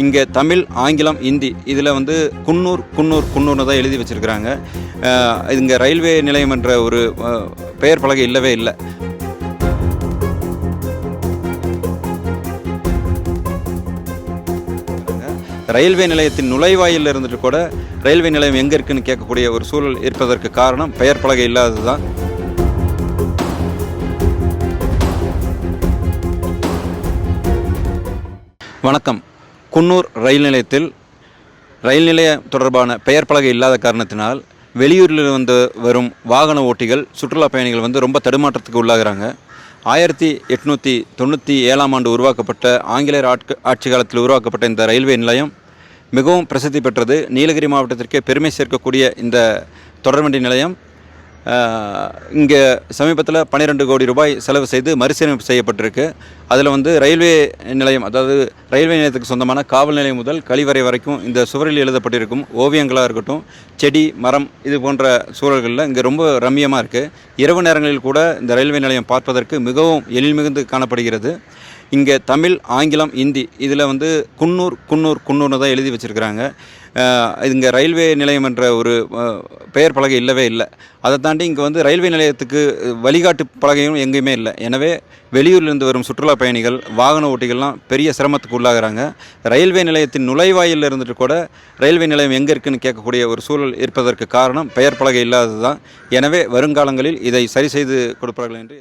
இங்கே தமிழ், ஆங்கிலம், ஹிந்தி இதில் வந்து குன்னூர் குன்னூர் குன்னூர்னு தான் எழுதி வச்சுருக்கிறாங்க. இங்கே ரயில்வே நிலையம் என்ற ஒரு பெயர் பலகை இல்லவே இல்லை. ரயில்வே நிலையத்தின் நுழைவாயில் இருந்துட்டு கூட ரயில்வே நிலையம் எங்கே இருக்குன்னு கேட்கக்கூடிய ஒரு சூழல் இருப்பதற்கு காரணம் பெயர் பலகை இல்லாதது தான். வணக்கம். குன்னூர் ரயில் நிலையத்தில் ரயில் நிலையம் தொடர்பான பெயர் பலகை இல்லாத காரணத்தினால் வெளியூரில் வந்து வரும் வாகன ஓட்டிகள், சுற்றுலா பயணிகள் வந்து ரொம்ப தடுமாற்றத்துக்கு உள்ளாகிறாங்க. 1897ஆம் ஆண்டு உருவாக்கப்பட்ட ஆங்கிலேயர் ஆட்சி காலத்தில் உருவாக்கப்பட்ட இந்த ரயில்வே நிலையம் மிகவும் பிரசித்தி பெற்றது. நீலகிரி மாவட்டத்திற்கே பெருமை சேர்க்கக்கூடிய இந்த தொடர்வண்டி நிலையம் இங்கே சமீபத்தில் 12 கோடி ரூபாய் செலவு செய்து மறுசீரமைப்பு செய்யப்பட்டிருக்கு. அதில் வந்து ரயில்வே நிலையம், அதாவது ரயில்வே நிலையத்துக்கு சொந்தமான காவல் நிலையம் முதல் கழிவறை வரைக்கும் இந்த சுவரில் எழுதப்பட்டிருக்கும் ஓவியங்களாக இருக்கட்டும், செடி, மரம் இது போன்ற சூழல்களில் இங்கே ரொம்ப ரம்மியமாக இருக்குது. இரவு நேரங்களில் கூட இந்த ரயில்வே நிலையம் பார்ப்பதற்கு மிகவும் எழில் மிகுந்து காணப்படுகிறது. இங்கே தமிழ், ஆங்கிலம், ஹிந்தி இதில் வந்து குன்னூர் குன்னூர் குன்னூர்னு தான் எழுதி வச்சுருக்கிறாங்க. இங்கே ரயில்வே நிலையம் என்ற ஒரு பெயர் பலகை இல்லவே இல்லை. அதை தாண்டி இங்கே வந்து ரயில்வே நிலையத்துக்கு வழிகாட்டு பலகையும் எங்கேயுமே இல்லை. எனவே வெளியூரிலிருந்து வரும் சுற்றுலா பயணிகள், வாகன ஓட்டிகள்லாம் பெரிய சிரமத்துக்கு உள்ளாகிறாங்க. ரயில்வே நிலையத்தின் நுழைவாயில் இருந்துட்டு கூட ரயில்வே நிலையம் எங்கே இருக்குன்னு கேட்கக்கூடிய ஒரு சூழல் இருப்பதற்கு காரணம் பெயர் பலகை இல்லாதது தான். எனவே வருங்காலங்களில் இதை சரி செய்து கொடுப்பார்கள் என்று